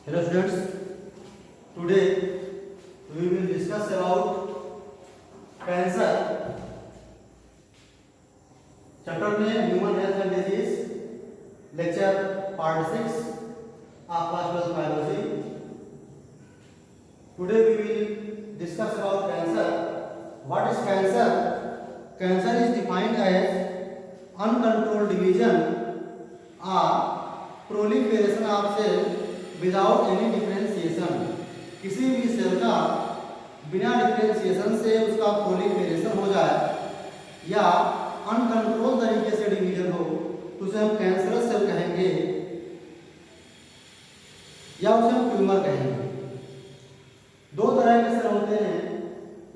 Hello students, today we will discuss about cancer. Chapter name Human Health and Disease, lecture part 6 of class 12 biology. Today we will discuss about cancer. What is cancer? Cancer is defined as uncontrolled division or proliferation of cell without any differentiation. किसी भी cell का बिना differentiation से उसका proliferation हो जाए या uncontrol तरीके से डिवीजन हो तो उसे हम कैंसरस सेल कहेंगे या उसे हम ट्यूमर कहेंगे। दो तरह के सेल होते हैं,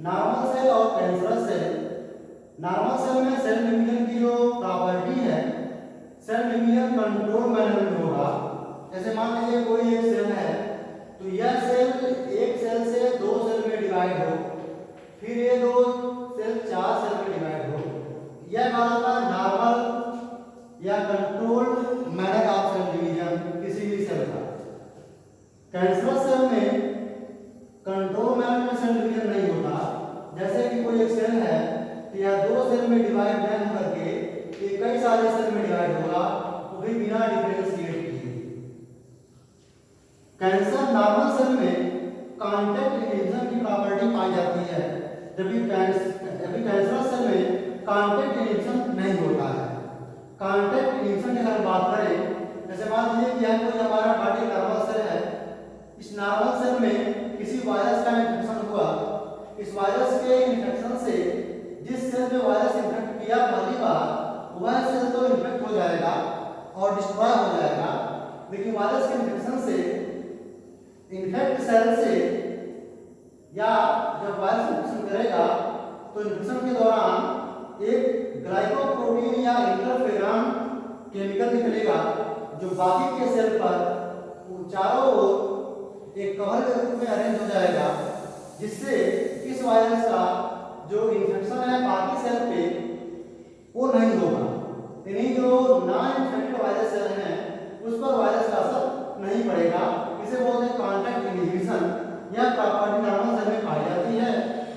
नॉर्मल सेल और कैंसरस सेल। नॉर्मल सेल में सेल डिवीजन की जो प्रॉपर्टी है, सेल डिवीजन कंट्रोल मैनर में होगा। जैसे मान लीजिए कोई एक सेल है तो यह सेल एक सेल से दो सेल में डिवाइड हो, फिर ये दो सेल चार सेल में डिवाइड हो, यह कहलाता है नॉर्मल या controlled manner of cell division किसी भी सेल का। कैंसरस सेल में कंट्रोल मैनर में सेल डिवीजन नहीं होता। जैसे कि कोई एक सेल है तो यह दो सेल में डिवाइड नहीं करके ये कई सारे सेल में डिवाइड होगा, वो भी बिना डिफरेंशिएट किए। कैंसर नॉर्मल सेल में कांटेक्ट इन्हिबिशन की प्रॉपर्टी पाई जाती है, जबकि कैंसरस सेल में कांटेक्ट इन्हिबिशन नहीं होता है। कांटेक्ट इन्हिबिशन की अगर बात करें, जैसे मान लीजिए कि यह कोई हमारा बॉडी नॉर्मल सेल है, इस नॉर्मल सेल में किसी वायरस का इन्फेक्शन हुआ, इस वायरस के इन्फेक्शन से जिस सेल में वायरस इन्फेक्ट किया पहली बार वह सेल तो इन्फेक्ट हो जाएगा और डिस्ट्रॉय हो जाएगा, लेकिन वायरस के इन्फेक्शन से इन्फेक्ट सेल से या जब वायरस इन्फेक्शन करेगा तो इन्फेक्शन के दौरान एक ग्लाइकोप्रोटीन या इंटरफेरॉन केमिकल निकलेगा जो बाकी के सेल पर चारों ओर एक कवर के रूप में अरेंज हो जाएगा, जिससे इस वायरस का जो इन्फेक्शन है बाकी सेल पे वो नहीं होगा। यानी जो नॉन इन्फेक्टेड वायरस सेल हैं उस पर वायरस का असर नहीं पड़ेगा। इसे बोलते हैं कांटेक्ट इन्हिबिशन। यह प्रॉपर्टी नॉर्मल सेल में पाई जाती है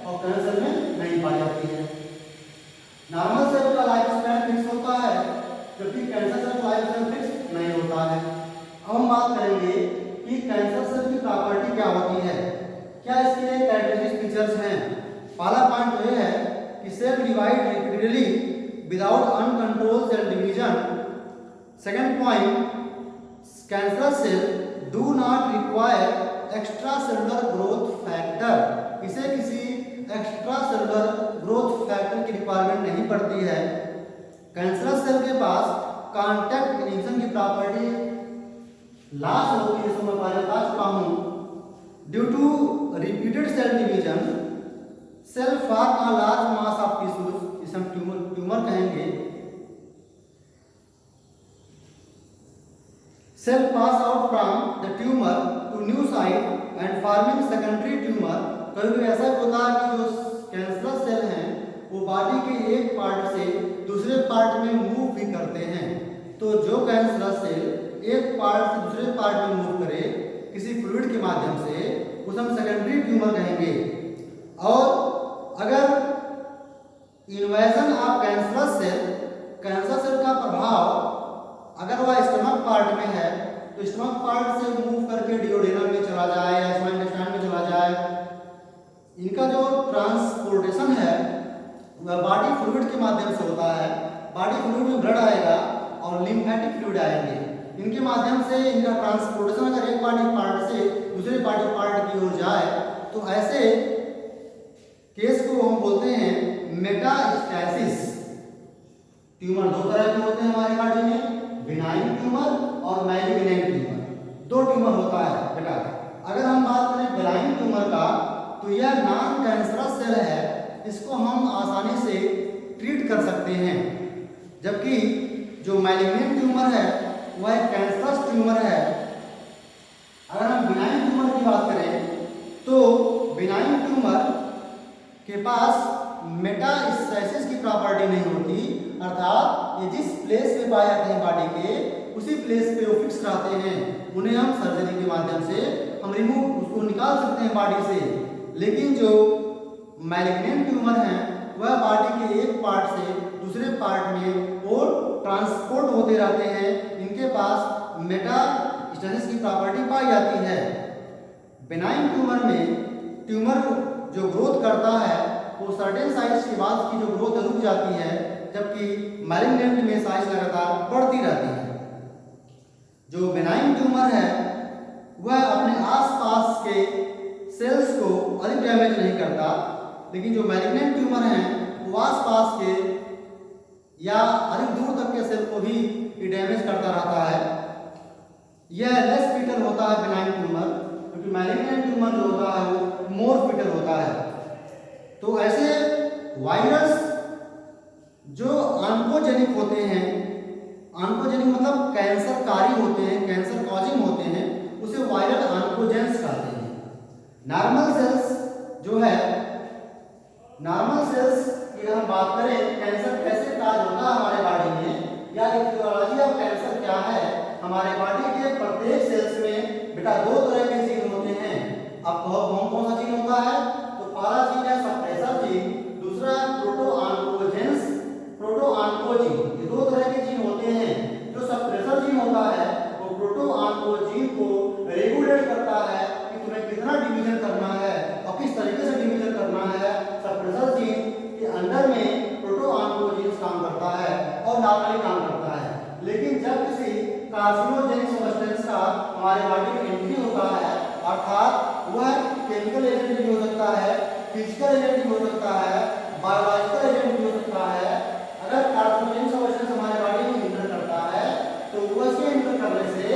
और कैंसर में नहीं पाई जाती है। नॉर्मल सेल का लाइफ स्पैन फिक्स होता है, जबकि कैंसर सेल का लाइफ स्पैन फिक्स नहीं होता है। अब हम बात करेंगे कि कैंसर सेल की प्रॉपर्टी क्या होती है, क्या इसके कैरेक्टरिस्टिक फीचर्स हैं। पहला पॉइंट तो यह है कि cell divide repeatedly without uncontrolled cell division. Second point, cancer cell do not require extracellular growth factor। इसे किसी एक्स्ट्रासेलुलर ग्रोथ फैक्टर की रिक्वायरमेंट नहीं पड़ती है। कैंसरस सेल के पास कांटेक्ट इन्हिबिशन की प्रॉपर्टी लॉस होती है, जिसको मैं पहले बता चुका हूं। Due to repeated cell division cell form a large mass of tissues, जिसे हम ट्यूमर कहेंगे। Cell pass out from the tumor to new site and forming secondary tumor। कभी ऐसा होता है कि जो कैंसरस सेल हैं वो बॉडी के एक पार्ट से दूसरे पार्ट में मूव भी करते हैं। तो जो कैंसरस सेल एक पार्ट से दूसरे पार्ट में मूव करे किसी फ्लूइड के माध्यम से, उसे हम सेकेंडरी ट्यूमर कहेंगे। और अगर invasion of cancerous cell, cancer cell का प्रभाव अगर वह स्टमक पार्ट में है तो स्टमक पार्ट से मूव करके डिओडेनम में चला जाए या स्मॉल इंटेस्टाइन में चला जाए, इनका जो ट्रांसपोर्टेशन है वह बॉडी फ्लूइड के माध्यम से होता है। बॉडी फ्लूइड में ब्लड आएगा और लिम्फेटिक फ्लूइड आएंगे, इनके माध्यम से इनका ट्रांसपोर्टेशन अगर एक बॉडी पार्ट से दूसरे बॉडी पार्ट की ओर जाए तो ऐसे केस को हम बोलते हैं मेटास्टैसिस। ट्यूमर दो तरह के होते हैं हमारे बॉडी में, बिनाइन ट्यूमर और मैलिग्नेंट ट्यूमर। दो ट्यूमर होता है बेटा। अगर हम बात करें बिनाइन ट्यूमर का तो यह नॉन कैंसरस सेल है, इसको हम आसानी से ट्रीट कर सकते हैं, जबकि जो मैलिग्नेंट ट्यूमर है वह एक कैंसरस ट्यूमर है। अगर हम बिनाइन ट्यूमर की बात करें तो बिनाइन ट्यूमर के पास मेटास्टैसिस की प्रॉपर्टी नहीं होती, अर्थात ये जिस प्लेस पे पाए जाते हैं बॉडी के उसी प्लेस पे वो फिक्स रहते हैं, उन्हें हम सर्जरी के माध्यम से हम रिमूव उसको निकाल सकते हैं बॉडी से, लेकिन जो मैलिग्नेंट ट्यूमर हैं वह बॉडी के एक पार्ट से दूसरे पार्ट में और ट्रांसपोर्ट होते रहते हैं। इनके पास मेटास्टेसिस की प्रॉपर्टी पाई जाती है। बेनाइन ट्यूमर में ट्यूमर जो ग्रोथ करता है वो सर्टेन साइज के बाद की जो ग्रोथ रुक जाती है, जबकि मैलिग्नेंट में साइज लगातार बढ़ती रहती है। जो बेनाइन ट्यूमर है वह अपने आसपास के सेल्स को अधिक डैमेज नहीं करता, लेकिन जो मैलिग्नेंट ट्यूमर हैं वो आसपास के या अधिक दूर तक के सेल को भी डैमेज करता रहता है। यह लेस फीटल होता है बेनाइन ट्यूमर, क्योंकि मैलिग्नेंट ट्यूमर जो होता है वो मोर फीटल होता है। तो ऐसे वायरस जो ऑन्कोजेनिक होते हैं, ऑन्कोजेनिक मतलब कैंसरकारी होते हैं, कैंसर कॉजिंग होते हैं, उसे वायरल ऑन्कोजेंस कहते हैं। नॉर्मल सेल्स जो है, नॉर्मल सेल्स की अगर हम बात करें कैंसर कैसे काज होता है हमारे बॉडी में, या इथियोलॉजी ऑफ कैंसर क्या है, हमारे बॉडी के प्रत्येक सेल्स में बेटा दो तरह के जीन होते हैं। अब कौन कौन सा जीन होता है? तो पहला जीन है सप्रेसर जीन, दूसरा प्रोटोऑन्कोजेंस, प्रोटोऑन्कोजीन। ये दो तरह के जीन होते हैं। जो सप्रेसर जीन होता है वो प्रोटोऑन्कोजीन को रेगुलेट करता है कि तुम्हें कितना डिवीजन करना है और किस तरीके से डिवीजन करना है। सप्रेसर जीन के अंदर में प्रोटोऑन्कोजीन काम करता है और नॉर्मली काम करता है। लेकिन जब किसी कार्सिनोजेनिक सब्सटेंस का हमारे बॉडी में एंट्री होता है, अर्थात वह केमिकल एजेंट भी हो सकता है, फिजिकल एजेंट भी हो सकता है, बायोलॉजिकल एजेंट भी हो सकता है। अगर कार्सिनोजेनिक सब्सटेंस हमारे बॉडी में एंटर करता है तो उसके एंटर करने से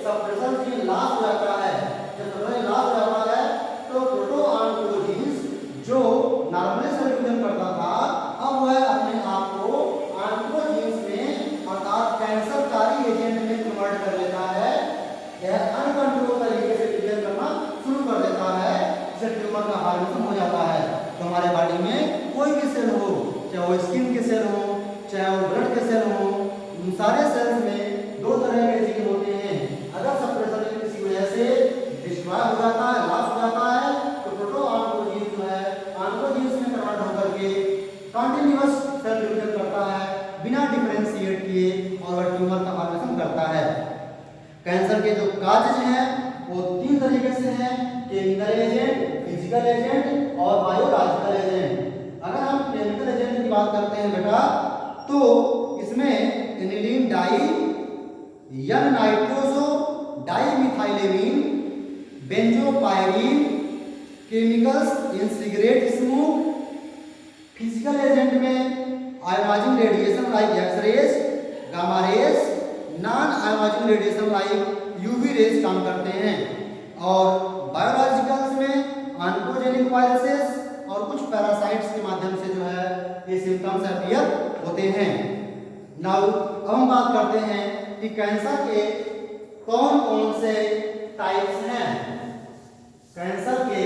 सप्रेसर जीन लॉस हो जाता है। जब सप्रेसर लॉस हो जाता है तो प्रोटोऑन्कोजीन्स जो नॉर्मली सेल डिवीजन करता था, अब वह अपने आप को ऑन्कोजीन्स में अर्थात कैंसरकारी एजेंट में कन्वर्ट कर लेता है। यह अनकंट्रोल तरीके से डिवीजन करना शुरू कर देता है, जिससे ट्यूमर का फॉर्मेशन हो जाता है। तो हमारे बॉडी में कोई भी सेल हो, चाहे वो स्किन के सेल हो, चाहे वो ब्लड के सेल हो, उन सारे सेल्स में दो तरह के जीन होते हैं। अगर सप्रेसर जीन किसी वजह से डिस्ट्रॉय हो जाता है, लॉस हो जाता है, तो प्रोटोऑन्कोजीन जो है ऑन्कोजीन्स में कन्वर्ट होकर के कंटीन्यूअस सेल डिवीजन करता है बिना डिफरेंशिएट किए और वह ट्यूमर का फॉर्मेशन करता है। कैंसर के जो काजेज हैं वो तीन तरीके से हैं: केमिकल एजेंट, फिजिकल एजेंट और बायोलॉजिकल एजेंट। अगर हम केमिकल एजेंट की बात करते हैं बेटा, तो इसमें aniline dye, N nitroso dimethylamine, benzopyrene chemicals in cigarette smoke. Physical agent में ionising radiation like X-rays, gamma rays, non ionising radiation like UV rays काम करते हैं। और बायोलॉजिकल्स में ऑन्कोजेनिक वायरसेस और कुछ पैरासाइट्स के माध्यम से जो है ये सिम्टम्स अपीयर होते हैं। नाउ अब हम बात करते हैं कि कैंसर के कौन कौन से टाइप्स हैं। कैंसर के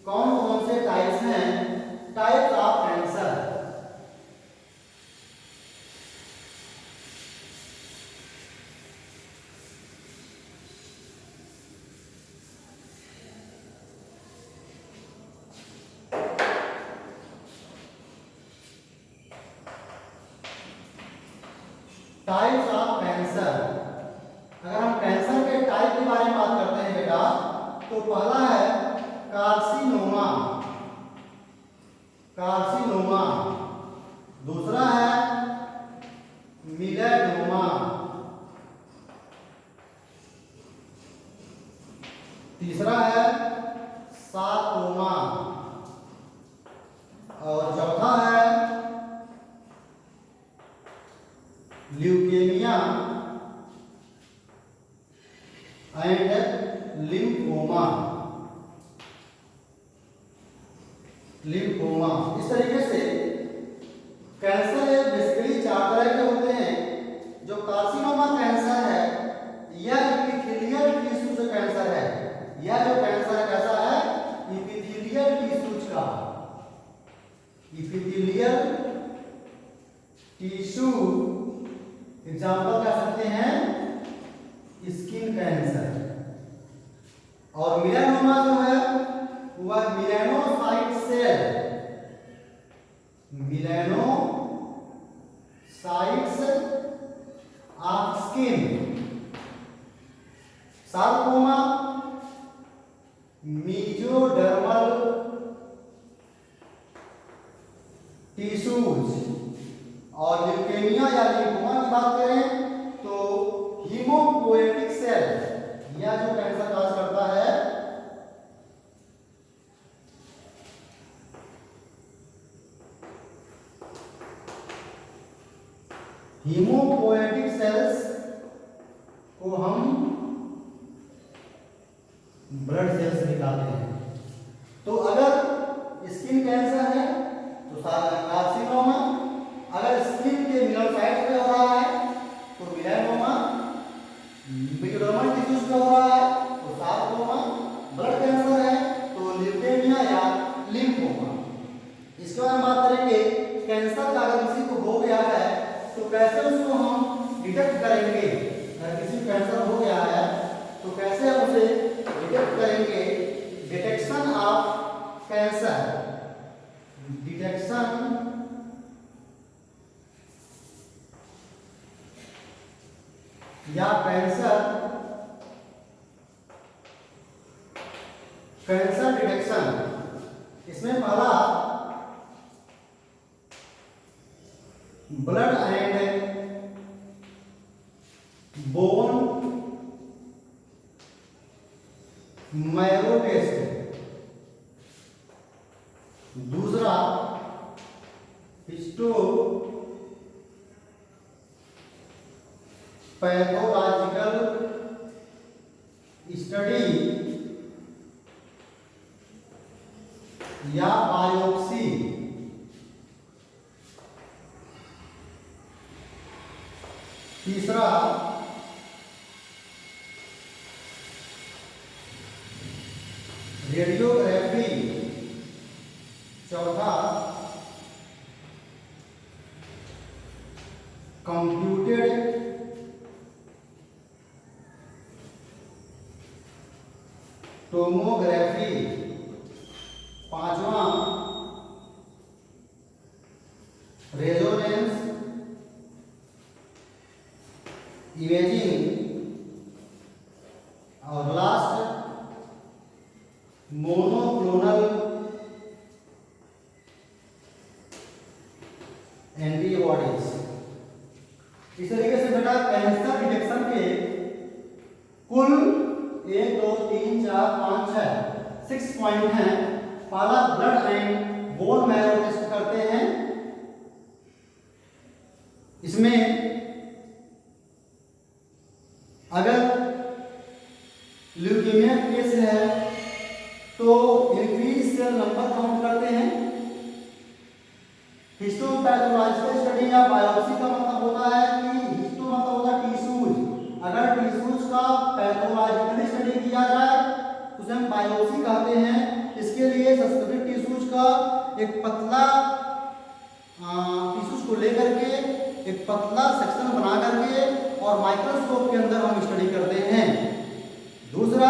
कौन कौन से टाइप्स हैं? Types of cancer. Types of cancer. अगर हम कैंसर के टाइप के बारे में बात करते हैं बेटा, तो पहला है कार्सिनोमा, कार्सिनोमा। दूसरा है मिलेडोमा। तीसरा है सार्कोमा और चौथा है ल्यूकेमिया एंड लिम्फोमा। लिम्फोमा इस तरीके से कैंसर बेसिकली चार तरह के होते हैं। जो कार्सिनोमा कैंसर है यह एपिथेलियल टिश्यू से कैंसर है। यह जो कैंसर है कैसा है? एपिथेलियल टिश्यूज का। एपिथेलियल टिश्यू एग्जाम्पल कह सकते हैं स्किन कैंसर। और मिलेनोमा जो है वह melanocyte cell, melanocytes of skin. Sarcoma mesodermal tissues. और ल्यूकेमिया या लिम्फोमा की बात करें तो हीमोपोएटिक सेल, यह जो कैंसर काज करता है हीमोपोएटिक सेल्स को हम ब्लड सेल्स निकालते हैं। तो अगर स्किन कैंसर है तो कार्सिनोमा, अगर स्किन के मिनरसाइट्स पे हो रहा है तो मिलेनोमा, मेसोडर्मल टिश्यूज पे हो रहा है तो सार्कोमा, ब्लड कैंसर है तो ल्यूकेमिया या लिम्फोमा। इसके बाद हम बात करेंगे कैंसर का अगर किसी को हो गया है तो कैसे उसको हम डिटेक्ट करेंगे। अगर किसी को कैंसर हो गया है तो कैसे हम उसे डिटेक्ट करेंगे। डिटेक्शन ऑफ कैंसर, डिटेक्शन या कैंसर डिटेक्शन। इसमें पहला blood and bone marrow test, दूसरा हिस्टो पैथोलॉजिकल स्टडी या बायोप्सी, तीसरा रेडियोग्राफी, चौथा कंप्यूटेड टोमोग्राफी, पांचवा रेजोनेंस इमेजिंग, और लास्ट मोनोक्लोनल एंटीबॉडीज। इस तरीके से बेटा कैंसर डिटेक्शन के कुल 1 2 3 4 5 6 पॉइंट हैं। पहला blood and bone marrow test करते हैं। इसमें अगर ल्यूकेमिया केस है तो इंक्रीज सेल नंबर काउंट करते हैं। हिस्टोपैथोलॉजिकल स्टडी या बायोप्सी का मतलब होता है कि हिस्टो मतलब होता है टिश्यूज, अगर टिश्यूज का पैथोलॉजिकली स्टडी किया जाए तो उसे हम बायोप्सी कहते हैं। इसके लिए सस्पेक्टेड टिश्यूज का एक पतला टिश्यूज को लेकर के एक पतला सेक्शन बना करके और माइक्रोस्कोप के अंदर हम स्टडी करते हैं। तीसरा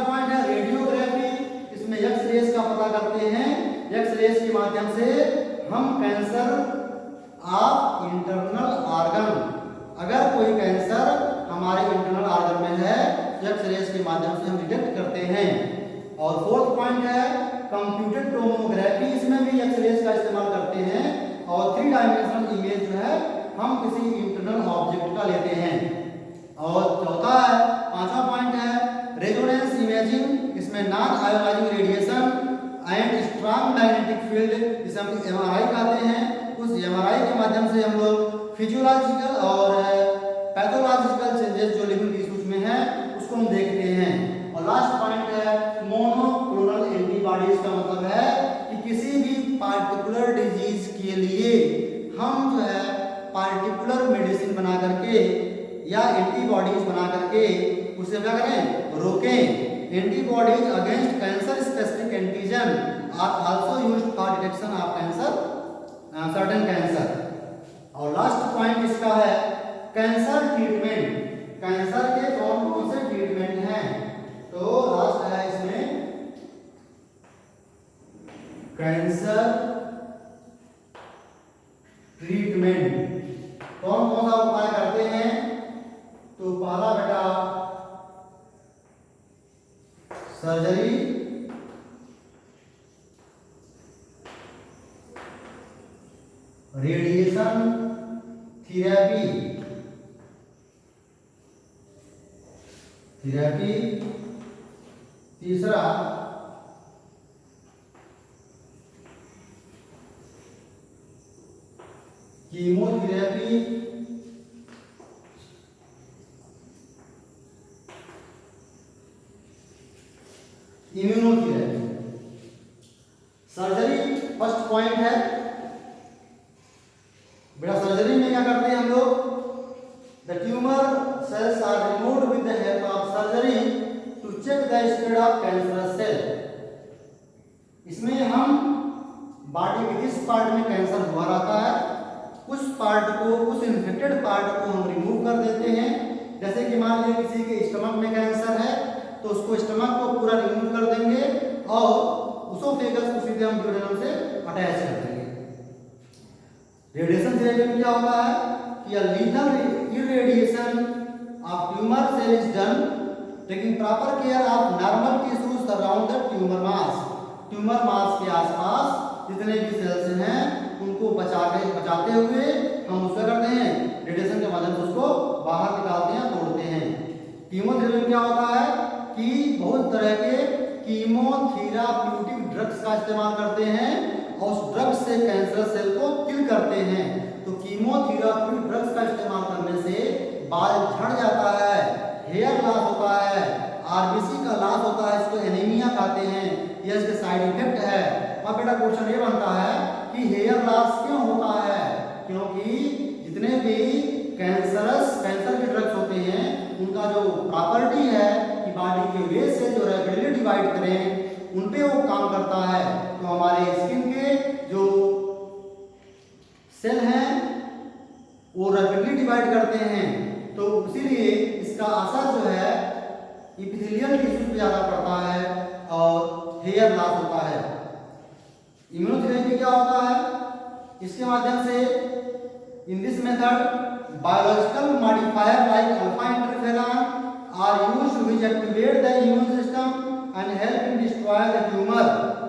पॉइंट है रेडियोग्राफी। इसमें एक्स रेज का पता करते हैं। एक्स रेज के माध्यम से हम कैंसर ऑफ इंटरनल ऑर्गन, अगर कोई कैंसर हमारे इंटरनल ऑर्गन में है एक्स रेज के माध्यम से हम डिटेक्ट करते हैं। और फोर्थ पॉइंट है कंप्यूटेड टोमोग्राफी। इसमें भी एक्स रेज का इस्तेमाल करते हैं और 3 डायमेंशनल इमेज जो है हम किसी इंटरनल ऑब्जेक्ट का लेते हैं। और पांचवा पॉइंट है रेजोनेंस इमेजिंग। इसमें non ionising radiation and strong magnetic field, जिसे हम एमआरआई कहते हैं, उस एमआरआई के माध्यम से हम लोग फिजियोलॉजिकल और पैथोलॉजिकल चेंजेस जो लिविंग टिश्यूज में है उसको हम देखते हैं। और लास्ट पॉइंट है मोनोक्लोनल एंटीबॉडीज का मतलब है कि किसी भी पार्टिकुलर डिजीज के लिए हम जो है पार्टिकुलर मेडिसिन बना करके या एंटीबॉडीज बना करके उसे क्या करें, रोकें। Antibodies against cancer specific antigen are also used for detection of cancer, certain cancer. और लास्ट पॉइंट इसका है कैंसर ट्रीटमेंट। कैंसर के कौन कौन से ट्रीटमेंट हैं, तो लास्ट है कैंसर ट्रीटमेंट कौन कौन सा उपाय करते हैं? तो पहला बेटा सर्जरी, रेडिएशन थेरेपी, तीसरा chemotherapy, immunotherapy. Surgery first point है बेटा। सर्जरी में क्या करते हैं हम लोग? The tumour cells are removed with the help of surgery to check the spread of cancerous cell. इसमें हम बॉडी के जिस पार्ट में कैंसर हुआ रहता है उस पार्ट को, उस इन्फेक्टेड पार्ट को हम रिमूव कर देते हैं। जैसे कि मान लीजिए किसी के स्टमक में कैंसर है तो उसको स्टमक को पूरा रिमूव कर देंगे और उसोफेगस को सीधे हम ड्यूडेनम से अटैच कर देंगे। रेडिएशन थेरेपी में क्या होता है कि a lethal irradiation of tumor cell is done taking proper care of normal tissues around the tumor mass। Tumour mass के आसपास जितने भी सेल्स हैं उनको बचाते हुए हम उसका करते हैं रेडिएशन के माध्यम से उसको बाहर निकालते हैं, तोड़ते हैं। कीमोथेरेपी में क्या होता है कि बहुत तरह के कीमोथेराप्यूटिक ड्रग्स का इस्तेमाल करते हैं और उस ड्रग्स से कैंसर सेल को किल करते हैं। तो कीमोथेराप्यूटिक ड्रग्स का इस्तेमाल करने से बाल झड़ जाता है, हेयर लॉस होता है, आरबीसी का लॉस होता है, इसको एनीमिया कहते हैं, ये इसके साइड इफेक्ट है। अब बेटा क्वेश्चन ये बनता है कि हेयर लॉस क्यों होता है? क्योंकि जितने भी कैंसर के ड्रग्स होते हैं उनका जो प्रॉपर्टी है कि बॉडी के वेव से जो रैपिडली डिवाइड करें उन पे वो काम करता है। तो हमारे स्किन के जो सेल हैं वो रैपिडली डिवाइड करते हैं, तो इसीलिए इसका असर जो है एपिथेलियल टिश्यू पे ज़्यादा पड़ता है और हेयर लॉस होता है। इम्यूनोथेरेपी क्या होता है? इसके माध्यम से in this method biological modifier like alpha interferon are used which activate the immune system and help in destroy the tumour.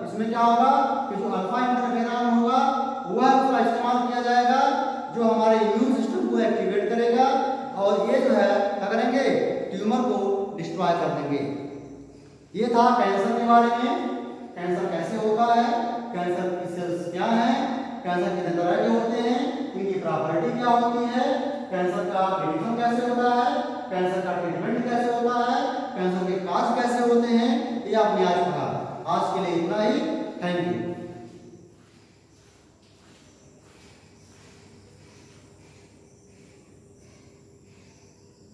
इसमें क्या होगा कि जो अल्फा इंटरफेरॉन होगा वह उसका इस्तेमाल किया जाएगा जो हमारे इम्यून सिस्टम को एक्टिवेट करेगा और ये जो है क्या करेंगे, ट्यूमर को डिस्ट्रॉय कर देंगे। ये था कैंसर के बारे में। कैंसर कैसे होता है, कैंसर की सेल्स क्या हैं, कैंसर कितने तरह के होते हैं, इनकी प्रॉपर्टी क्या होती है, कैंसर का प्रिवेंशन कैसे होता है, कैंसर का ट्रीटमेंट कैसे होता है, कैंसर के काज कैसे होते हैं, ये आपने आज पढ़ा। आज के लिए इतना ही। Thank you.